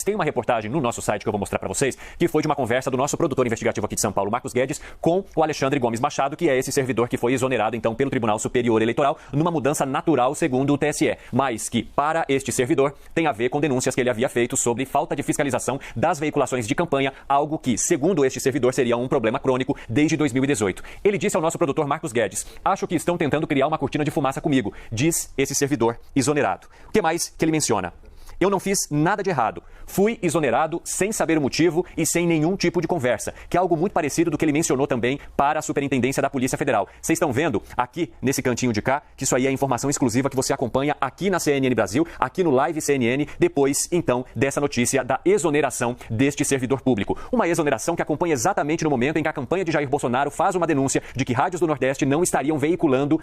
Tem uma reportagem no nosso site que eu vou mostrar para vocês, que foi de uma conversa do nosso produtor investigativo aqui de São Paulo, Marcos Guedes, com o Alexandre Gomes Machado, que é esse servidor que foi exonerado, então, pelo Tribunal Superior Eleitoral, numa mudança natural, segundo o TSE, mas que, para este servidor, tem a ver com denúncias que ele havia feito sobre falta de fiscalização das veiculações de campanha, algo que, segundo este servidor, seria um problema crônico desde 2018. Ele disse ao nosso produtor Marcos Guedes: acho que estão tentando criar uma cortina de fumaça comigo, diz esse servidor exonerado. O que mais que ele menciona? Eu não fiz nada de errado. Fui exonerado sem saber o motivo e sem nenhum tipo de conversa, que é algo muito parecido do que ele mencionou também para a Superintendência da Polícia Federal. Vocês estão vendo aqui nesse cantinho de cá que isso aí é informação exclusiva que você acompanha aqui na CNN Brasil, aqui no Live CNN, depois, então, dessa notícia da exoneração deste servidor público. Uma exoneração que acompanha exatamente no momento em que a campanha de Jair Bolsonaro faz uma denúncia de que rádios do Nordeste não estariam veiculando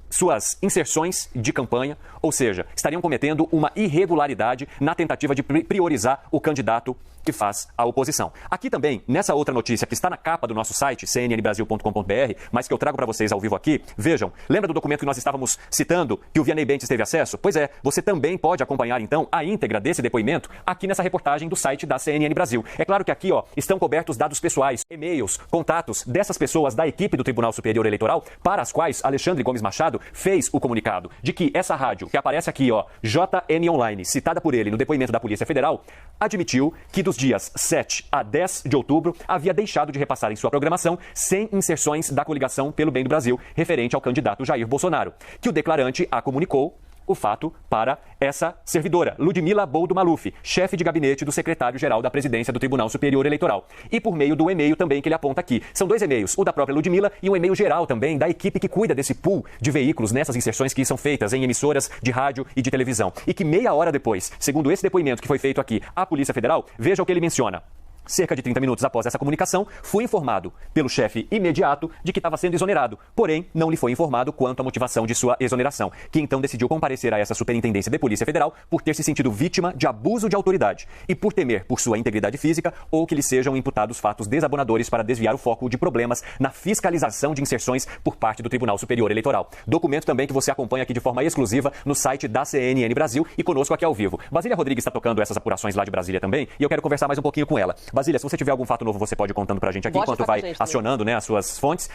suas inserções de campanha, ou seja, estariam cometendo uma irregularidade na tentativa de priorizar o candidato que faz a oposição. Aqui também, nessa outra notícia que está na capa do nosso site, cnnbrasil.com.br, mas que eu trago para vocês ao vivo aqui, vejam, lembra do documento que nós estávamos citando, que o Vianney Bentes teve acesso? Pois é, você também pode acompanhar então a íntegra desse depoimento aqui nessa reportagem do site da CNN Brasil. É claro que aqui, estão cobertos dados pessoais, e-mails, contatos dessas pessoas da equipe do Tribunal Superior Eleitoral, para as quais Alexandre Gomes Machado fez o comunicado de que essa rádio, que aparece aqui, JM Online, citada por ele no depoimento da Polícia Federal, admitiu que dos dias 7 a 10 de outubro havia deixado de repassar em sua programação 100 inserções da coligação pelo bem do Brasil, referente ao candidato Jair Bolsonaro, que o declarante a comunicou o fato para essa servidora, Ludmila Boldo Maluf, chefe de gabinete do secretário-geral da presidência do Tribunal Superior Eleitoral. E por meio do e-mail também que ele aponta aqui. São dois e-mails, o da própria Ludmila e um e-mail geral também da equipe que cuida desse pool de veículos nessas inserções que são feitas em emissoras de rádio e de televisão. E que meia hora depois, segundo esse depoimento que foi feito aqui à Polícia Federal, veja o que ele menciona. Cerca de 30 minutos após essa comunicação, fui informado pelo chefe imediato de que estava sendo exonerado, porém não lhe foi informado quanto à motivação de sua exoneração, que então decidiu comparecer a essa Superintendência de Polícia Federal por ter se sentido vítima de abuso de autoridade e por temer por sua integridade física ou que lhe sejam imputados fatos desabonadores para desviar o foco de problemas na fiscalização de inserções por parte do Tribunal Superior Eleitoral. Documento também que você acompanha aqui de forma exclusiva no site da CNN Brasil e conosco aqui ao vivo. Basília Rodrigues está tocando essas apurações lá de Brasília também e eu quero conversar mais um pouquinho com ela. Basília, se você tiver algum fato novo, você pode ir contando pra gente aqui, enquanto vai acionando, né, as suas fontes.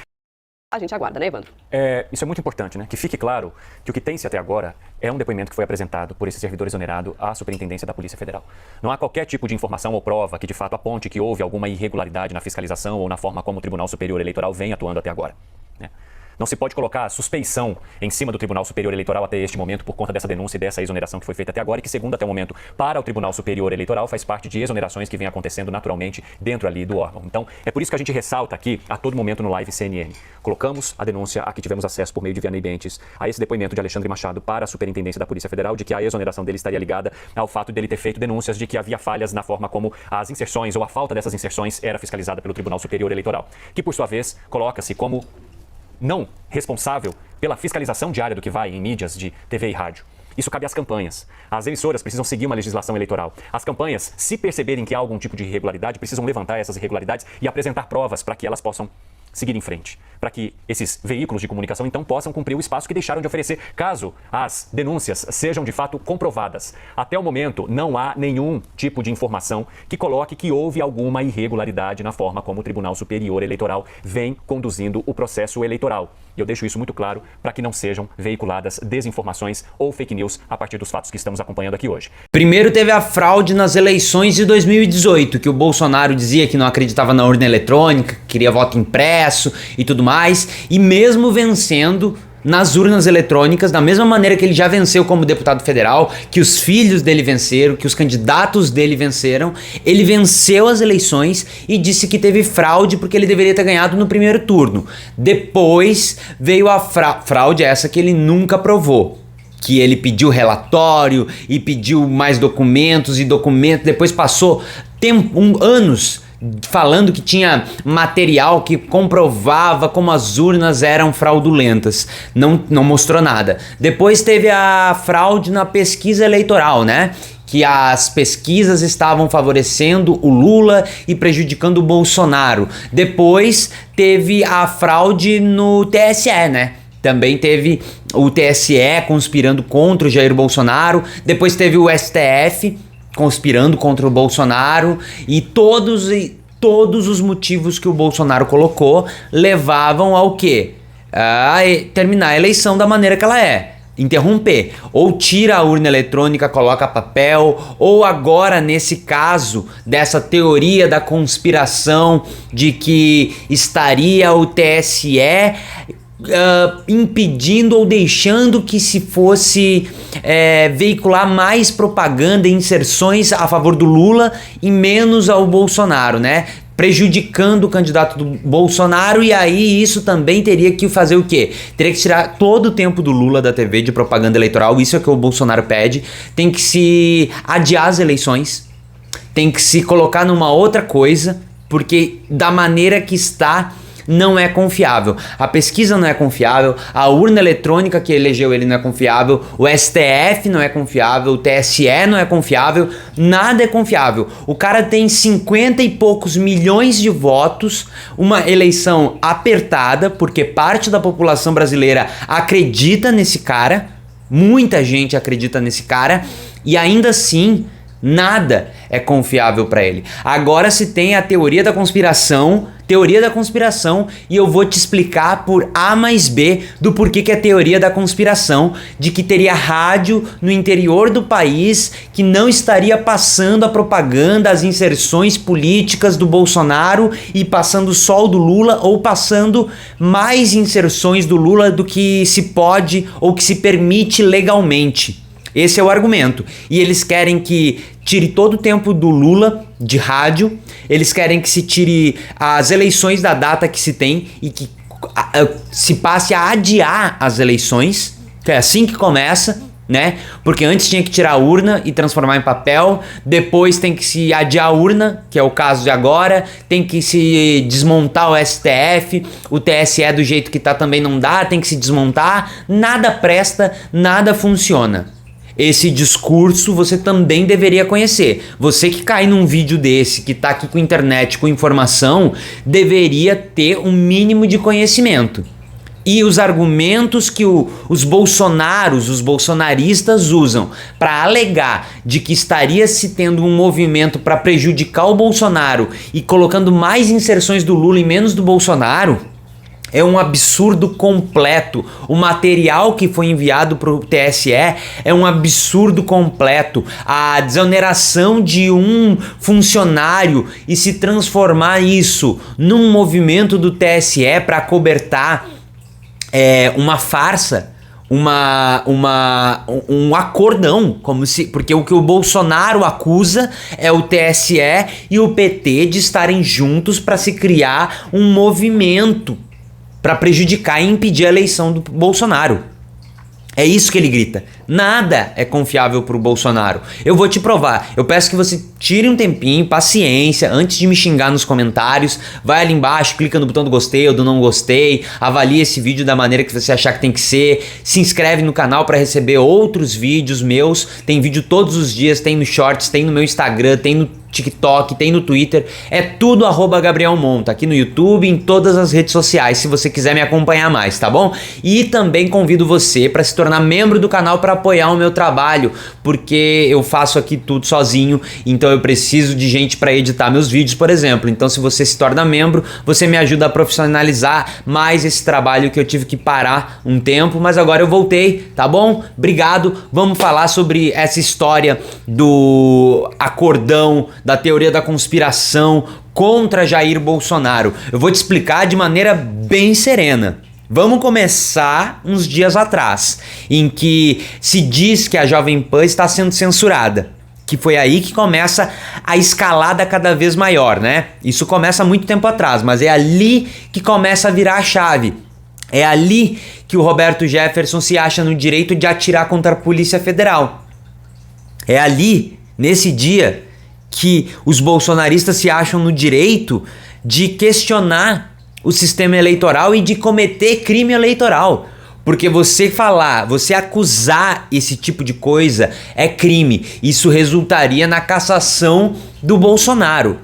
A gente aguarda, né, Evandro? Isso é muito importante, né? Que fique claro que o que tem-se até agora é um depoimento que foi apresentado por esse servidor exonerado à Superintendência da Polícia Federal. Não há qualquer tipo de informação ou prova que de fato aponte que houve alguma irregularidade na fiscalização ou na forma como o Tribunal Superior Eleitoral vem atuando até agora, né? Não se pode colocar suspeição em cima do Tribunal Superior Eleitoral até este momento por conta dessa denúncia e dessa exoneração que foi feita até agora e que, segundo até o momento, para o Tribunal Superior Eleitoral faz parte de exonerações que vêm acontecendo naturalmente dentro ali do órgão. Então, é por isso que a gente ressalta aqui a todo momento no Live CNN. Colocamos a denúncia a que tivemos acesso por meio de Vianney Bentes a esse depoimento de Alexandre Machado para a Superintendência da Polícia Federal de que a exoneração dele estaria ligada ao fato dele ter feito denúncias de que havia falhas na forma como as inserções ou a falta dessas inserções era fiscalizada pelo Tribunal Superior Eleitoral, que por sua vez coloca-se como não responsável pela fiscalização diária do que vai em mídias de TV e rádio. Isso cabe às campanhas. As emissoras precisam seguir uma legislação eleitoral. As campanhas, se perceberem que há algum tipo de irregularidade, precisam levantar essas irregularidades e apresentar provas para que elas possam seguir em frente, para que esses veículos de comunicação então possam cumprir o espaço que deixaram de oferecer, caso as denúncias sejam de fato comprovadas. Até o momento, não há nenhum tipo de informação que coloque que houve alguma irregularidade na forma como o Tribunal Superior Eleitoral vem conduzindo o processo eleitoral. E eu deixo isso muito claro para que não sejam veiculadas desinformações ou fake news a partir dos fatos que estamos acompanhando aqui hoje. Primeiro teve a fraude nas eleições de 2018, que o Bolsonaro dizia que não acreditava na urna eletrônica, queria voto impresso e tudo mais, e mesmo vencendo nas urnas eletrônicas, da mesma maneira que ele já venceu como deputado federal, que os filhos dele venceram, que os candidatos dele venceram, ele venceu as eleições e disse que teve fraude porque ele deveria ter ganhado no primeiro turno. Depois veio a fraude essa que ele nunca provou, que ele pediu relatório e pediu mais documentos e documentos, depois passou anos falando que tinha material que comprovava como as urnas eram fraudulentas. Não mostrou nada. Depois teve a fraude na pesquisa eleitoral, né? Que as pesquisas estavam favorecendo o Lula e prejudicando o Bolsonaro. Depois teve a fraude no TSE, né? Também teve o TSE conspirando contra o Jair Bolsonaro. Depois teve o STF conspirando contra o Bolsonaro e todos os motivos que o Bolsonaro colocou levavam ao quê? A terminar a eleição da maneira que ela é. Interromper. Ou tira a urna eletrônica, coloca papel, ou agora nesse caso dessa teoria da conspiração de que estaria o TSE impedindo ou deixando que se fosse veicular mais propaganda e inserções a favor do Lula e menos ao Bolsonaro, né? Prejudicando o candidato do Bolsonaro, e aí isso também teria que fazer o quê? Teria que tirar todo o tempo do Lula da TV de propaganda eleitoral, isso é o que o Bolsonaro pede. Tem que se adiar as eleições, tem que se colocar numa outra coisa, porque da maneira que está não é confiável. A pesquisa não é confiável, a urna eletrônica que elegeu ele não é confiável, o STF não é confiável, o TSE não é confiável, nada é confiável. O cara tem 50 e poucos milhões de votos, uma eleição apertada, porque parte da população brasileira acredita nesse cara, muita gente acredita nesse cara, e ainda assim nada é confiável para ele. Agora se tem a teoria da conspiração, e eu vou te explicar por A mais B do porquê que é teoria da conspiração, de que teria rádio no interior do país que não estaria passando a propaganda, as inserções políticas do Bolsonaro e passando só o do Lula, ou passando mais inserções do Lula do que se pode ou que se permite legalmente. Esse é o argumento. E eles querem que tire todo o tempo do Lula de rádio, eles querem que se tire as eleições da data que se tem e que se passe a adiar as eleições, que é assim que começa, né? Porque antes tinha que tirar a urna e transformar em papel, depois tem que se adiar a urna, que é o caso de agora, tem que se desmontar o STF, o TSE do jeito que tá também não dá, tem que se desmontar, nada presta, nada funciona. Esse discurso você também deveria conhecer. Você que cai num vídeo desse, que tá aqui com internet, com informação, deveria ter um mínimo de conhecimento. E os argumentos que os bolsonaristas usam para alegar de que estaria se tendo um movimento para prejudicar o Bolsonaro e colocando mais inserções do Lula e menos do Bolsonaro, é um absurdo completo. O material que foi enviado para o TSE é um absurdo completo. A desoneração de um funcionário e se transformar isso num movimento do TSE para acobertar uma farsa, um acordão, porque o que o Bolsonaro acusa é o TSE e o PT de estarem juntos para se criar um movimento para prejudicar e impedir a eleição do Bolsonaro. É isso que ele grita. Nada é confiável pro Bolsonaro. Eu vou te provar. Eu peço que você tire um tempinho, paciência, antes de me xingar nos comentários. Vai ali embaixo, clica no botão do gostei ou do não gostei. Avalie esse vídeo da maneira que você achar que tem que ser. Se inscreve no canal para receber outros vídeos meus. Tem vídeo todos os dias, tem no Shorts, tem no meu Instagram, tem no TikTok, tem no Twitter, é tudo @Gabriel Monta, aqui no YouTube, em todas as redes sociais, se você quiser me acompanhar mais, tá bom? E também convido você para se tornar membro do canal para apoiar o meu trabalho, porque eu faço aqui tudo sozinho, então eu preciso de gente para editar meus vídeos, por exemplo. Então se você se torna membro, você me ajuda a profissionalizar mais esse trabalho que eu tive que parar um tempo, mas agora eu voltei, tá bom? Obrigado, vamos falar sobre essa história do acordão, da teoria da conspiração contra Jair Bolsonaro. Eu vou te explicar de maneira bem serena. Vamos começar uns dias atrás, em que se diz que a Jovem Pan está sendo censurada. Que foi aí que começa a escalada cada vez maior, né? Isso começa há muito tempo atrás, mas é ali que começa a virar a chave. É ali que o Roberto Jefferson se acha no direito de atirar contra a Polícia Federal. É ali, nesse dia, que os bolsonaristas se acham no direito de questionar o sistema eleitoral e de cometer crime eleitoral. Porque você acusar esse tipo de coisa é crime. Isso resultaria na cassação do Bolsonaro.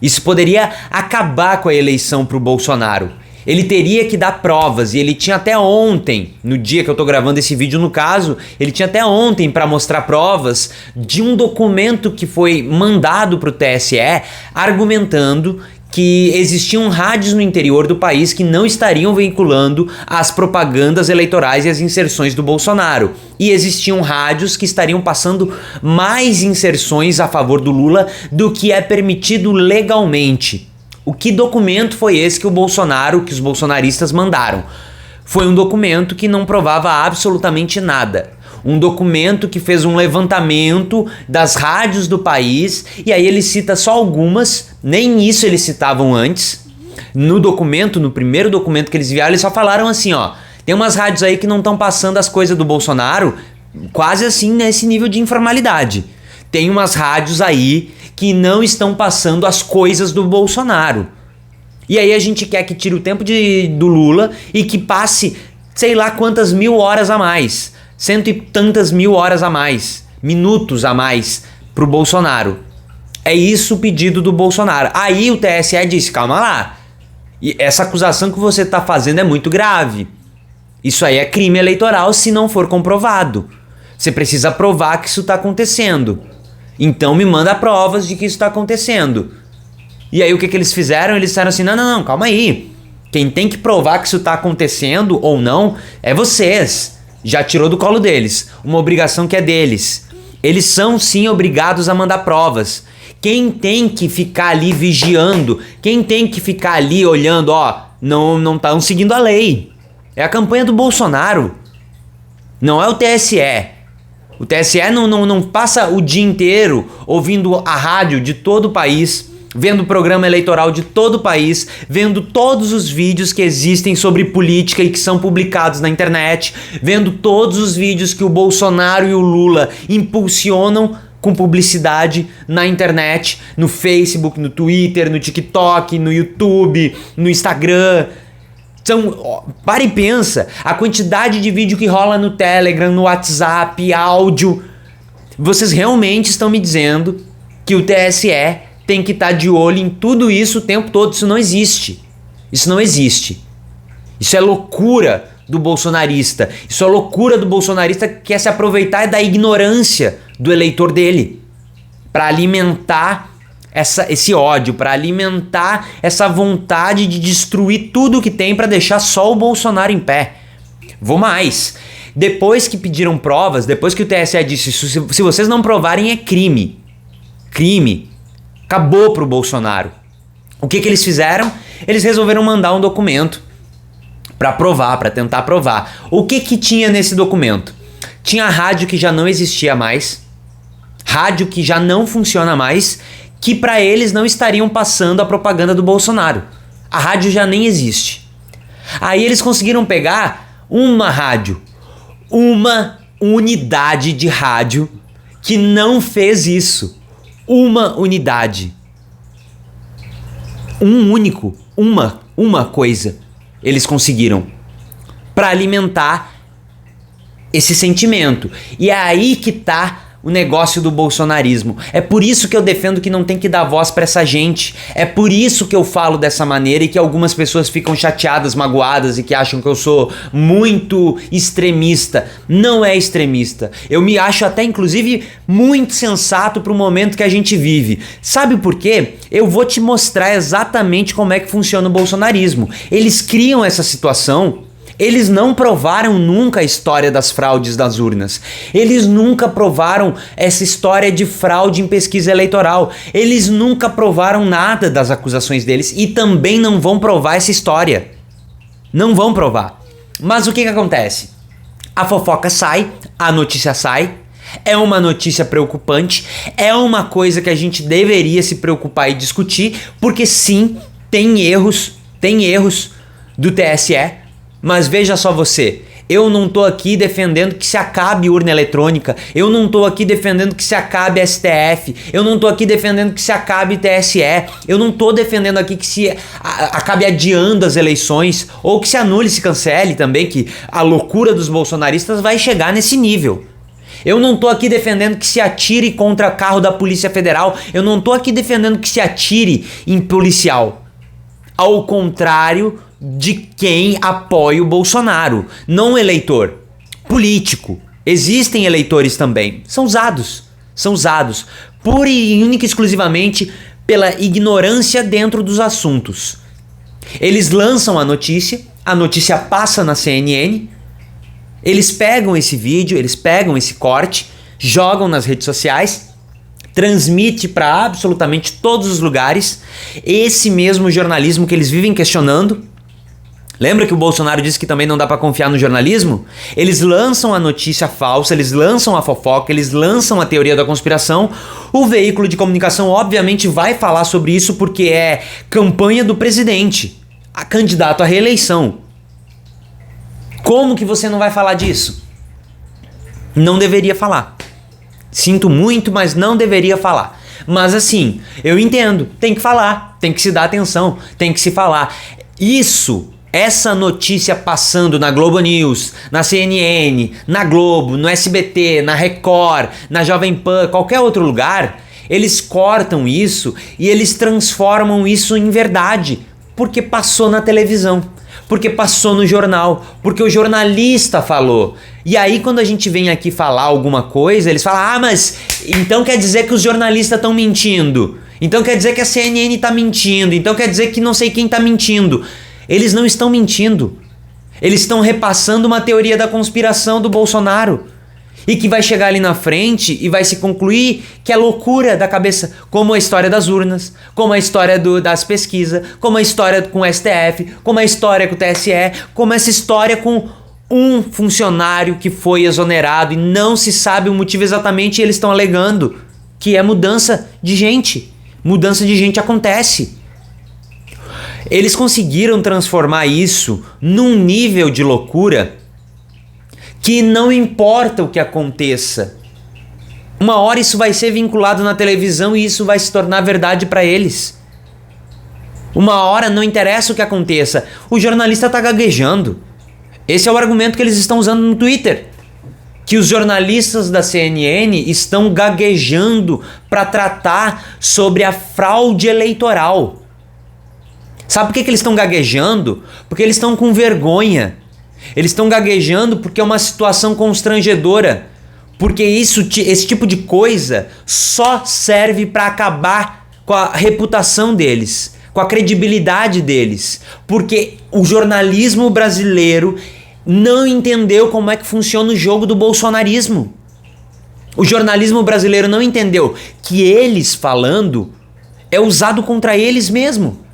Isso poderia acabar com a eleição para o Bolsonaro. Ele teria que dar provas, e ele tinha até ontem, no dia que eu tô gravando esse vídeo no caso, ele tinha até ontem para mostrar provas de um documento que foi mandado pro TSE argumentando que existiam rádios no interior do país que não estariam veiculando as propagandas eleitorais e as inserções do Bolsonaro. E existiam rádios que estariam passando mais inserções a favor do Lula do que é permitido legalmente. O que documento foi esse que os bolsonaristas mandaram? Foi um documento que não provava absolutamente nada. Um documento que fez um levantamento das rádios do país, e aí ele cita só algumas, nem isso eles citavam antes. No primeiro documento que eles enviaram, eles só falaram assim, ó, tem umas rádios aí que não estão passando as coisas do Bolsonaro, quase assim nesse nível de informalidade. Tem umas rádios aí que não estão passando as coisas do Bolsonaro. E aí a gente quer que tire o tempo do Lula e que passe sei lá quantas mil horas a mais. 100 e tantas mil horas a mais. Minutos a mais pro Bolsonaro. É isso o pedido do Bolsonaro. Aí o TSE disse, calma lá. E essa acusação que você tá fazendo é muito grave. Isso aí é crime eleitoral se não for comprovado. Você precisa provar que isso tá acontecendo. Então me manda provas de que isso está acontecendo. E aí o que eles fizeram? Eles disseram assim, não, calma aí. Quem tem que provar que isso está acontecendo ou não é vocês. Já tirou do colo deles. Uma obrigação que é deles. Eles são sim obrigados a mandar provas. Quem tem que ficar ali vigiando, quem tem que ficar ali olhando, ó, não estão seguindo a lei. É a campanha do Bolsonaro. Não é o TSE. O TSE não passa o dia inteiro ouvindo a rádio de todo o país, vendo o programa eleitoral de todo o país, vendo todos os vídeos que existem sobre política e que são publicados na internet, vendo todos os vídeos que o Bolsonaro e o Lula impulsionam com publicidade na internet, no Facebook, no Twitter, no TikTok, no YouTube, no Instagram. Para e pensa, a quantidade de vídeo que rola no Telegram, no WhatsApp, áudio. Vocês realmente estão me dizendo que o TSE tem que estar de olho em tudo isso o tempo todo? Isso não existe. Isso não existe. Isso é loucura do bolsonarista. Isso é loucura do bolsonarista que quer se aproveitar da ignorância do eleitor dele para alimentar esse ódio, para alimentar essa vontade de destruir tudo que tem para deixar só o Bolsonaro em pé. Vou mais. Depois que pediram provas, depois que o TSE disse, se vocês não provarem é crime. Crime. Acabou pro Bolsonaro. O que eles fizeram? Eles resolveram mandar um documento para provar, para tentar provar. O que tinha nesse documento? Tinha rádio que já não existia mais, rádio que já não funciona mais, que para eles não estariam passando a propaganda do Bolsonaro. A rádio já nem existe. Aí eles conseguiram pegar uma rádio, uma unidade de rádio que não fez isso. Uma unidade. Uma coisa eles conseguiram para alimentar esse sentimento. E é aí que tá o negócio do bolsonarismo. É por isso que eu defendo que não tem que dar voz pra essa gente. É por isso que eu falo dessa maneira e que algumas pessoas ficam chateadas, magoadas e que acham que eu sou muito extremista. Não é extremista. Eu me acho até, inclusive, muito sensato pro momento que a gente vive. Sabe por quê? Eu vou te mostrar exatamente como é que funciona o bolsonarismo. Eles criam essa situação. Eles não provaram nunca a história das fraudes das urnas. Eles nunca provaram essa história de fraude em pesquisa eleitoral. Eles nunca provaram nada das acusações deles e também não vão provar essa história. Não vão provar. Mas o que acontece? A fofoca sai, a notícia sai. É uma notícia preocupante. É uma coisa que a gente deveria se preocupar e discutir, porque sim, tem erros do TSE. Mas veja só você, eu não tô aqui defendendo que se acabe urna eletrônica, eu não tô aqui defendendo que se acabe STF, eu não tô aqui defendendo que se acabe TSE, eu não tô defendendo aqui que se acabe adiando as eleições, ou que se anule, se cancele também, que a loucura dos bolsonaristas vai chegar nesse nível. Eu não tô aqui defendendo que se atire contra carro da Polícia Federal, eu não tô aqui defendendo que se atire em policial. Ao contrário de quem apoia o Bolsonaro, não eleitor, político. Existem eleitores também, são usados pura e única e exclusivamente pela ignorância dentro dos assuntos. Eles lançam a notícia passa na CNN, eles pegam esse vídeo, eles pegam esse corte, jogam nas redes sociais, transmite para absolutamente todos os lugares esse mesmo jornalismo que eles vivem questionando. Lembra que o Bolsonaro disse que também não dá para confiar no jornalismo? Eles lançam a notícia falsa, eles lançam a fofoca, eles lançam a teoria da conspiração. O veículo de comunicação obviamente vai falar sobre isso porque é campanha do presidente, a candidato à reeleição. Como que você não vai falar disso? Não deveria falar. Sinto muito, mas não deveria falar. Mas assim, eu entendo, tem que falar, tem que se dar atenção, tem que se falar. Essa notícia passando na Globo News, na CNN, na Globo, no SBT, na Record, na Jovem Pan, qualquer outro lugar, eles cortam isso e eles transformam isso em verdade, porque passou na televisão, porque passou no jornal, porque o jornalista falou. E aí quando a gente vem aqui falar alguma coisa, eles falam, mas então quer dizer que os jornalistas estão mentindo, então quer dizer que a CNN está mentindo, então quer dizer que não sei quem está mentindo. Eles não estão mentindo. Eles estão repassando uma teoria da conspiração do Bolsonaro. E que vai chegar ali na frente e vai se concluir que é loucura da cabeça. Como a história das urnas, como a história das pesquisas, como a história com o STF, como a história com o TSE, como essa história com um funcionário que foi exonerado e não se sabe o motivo exatamente e eles estão alegando que é mudança de gente. Mudança de gente acontece. Eles conseguiram transformar isso num nível de loucura que não importa o que aconteça. Uma hora isso vai ser vinculado na televisão e isso vai se tornar verdade para eles. Uma hora não interessa o que aconteça. O jornalista está gaguejando. Esse é o argumento que eles estão usando no Twitter. Que os jornalistas da CNN estão gaguejando para tratar sobre a fraude eleitoral. Sabe por que eles estão gaguejando? Porque eles estão com vergonha. Eles estão gaguejando porque é uma situação constrangedora. Porque esse tipo de coisa só serve para acabar com a reputação deles, com a credibilidade deles. Porque o jornalismo brasileiro não entendeu como é que funciona o jogo do bolsonarismo. O jornalismo brasileiro não entendeu que eles falando é usado contra eles mesmo.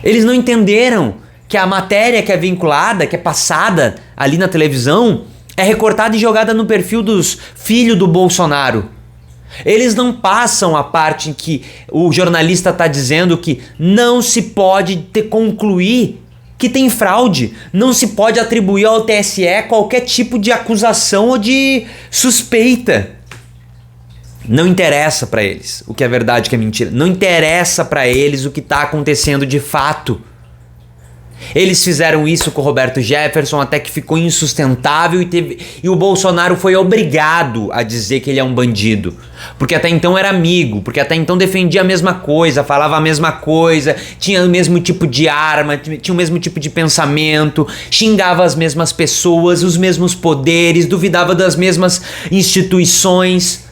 Eles não entenderam que a matéria que é vinculada, que é passada ali na televisão, é recortada e jogada no perfil dos filhos do Bolsonaro. Eles não passam a parte em que o jornalista está dizendo que não se pode concluir que tem fraude, não se pode atribuir ao TSE qualquer tipo de acusação ou de suspeita. Não interessa para eles o que é verdade e o que é mentira. Não interessa para eles o que está acontecendo de fato. Eles fizeram isso com o Roberto Jefferson até que ficou insustentável e o Bolsonaro foi obrigado a dizer que ele é um bandido. Porque até então era amigo, porque até então defendia a mesma coisa, falava a mesma coisa, tinha o mesmo tipo de arma, tinha o mesmo tipo de pensamento, xingava as mesmas pessoas, os mesmos poderes, duvidava das mesmas instituições.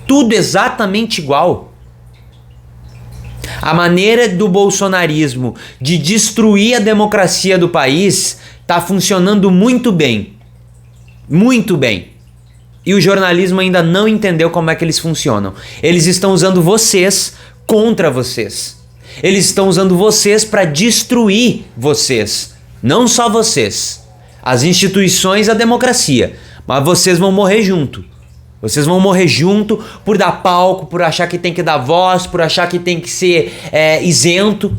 Tudo exatamente igual. A maneira do bolsonarismo de destruir a democracia do país está funcionando muito bem. Muito bem. E o jornalismo ainda não entendeu como é que eles funcionam. Eles estão usando vocês contra vocês. Eles estão usando vocês para destruir vocês. Não só vocês. As instituições e a democracia. Mas vocês vão morrer junto. Vocês vão morrer junto por dar palco, por achar que tem que dar voz, por achar que tem que ser isento,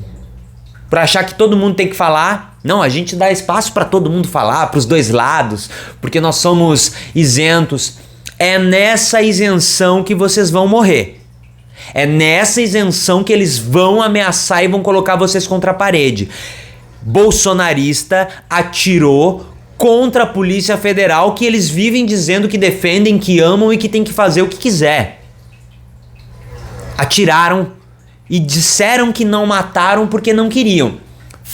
por achar que todo mundo tem que falar. Não, a gente dá espaço para todo mundo falar, para os dois lados, porque nós somos isentos. É nessa isenção que vocês vão morrer. É nessa isenção que eles vão ameaçar e vão colocar vocês contra a parede. Bolsonarista atirou contra a Polícia Federal, que eles vivem dizendo que defendem, que amam e que tem que fazer o que quiser. Atiraram e disseram que não mataram porque não queriam.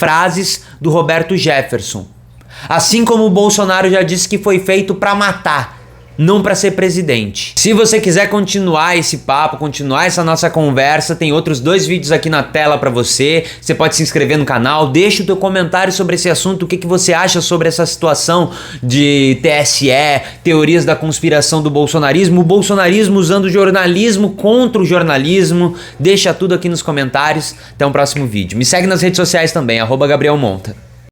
frases do Roberto Jefferson. Assim como o Bolsonaro já disse que foi feito para matar, não para ser presidente. Se você quiser continuar esse papo, continuar essa nossa conversa, tem outros 2 vídeos aqui na tela para você. Você pode se inscrever no canal, deixa o teu comentário sobre esse assunto, o que você acha sobre essa situação de TSE, teorias da conspiração do bolsonarismo, o bolsonarismo usando o jornalismo contra o jornalismo. Deixa tudo aqui nos comentários. Até o próximo vídeo. Me segue nas redes sociais também, @GabrielMonta.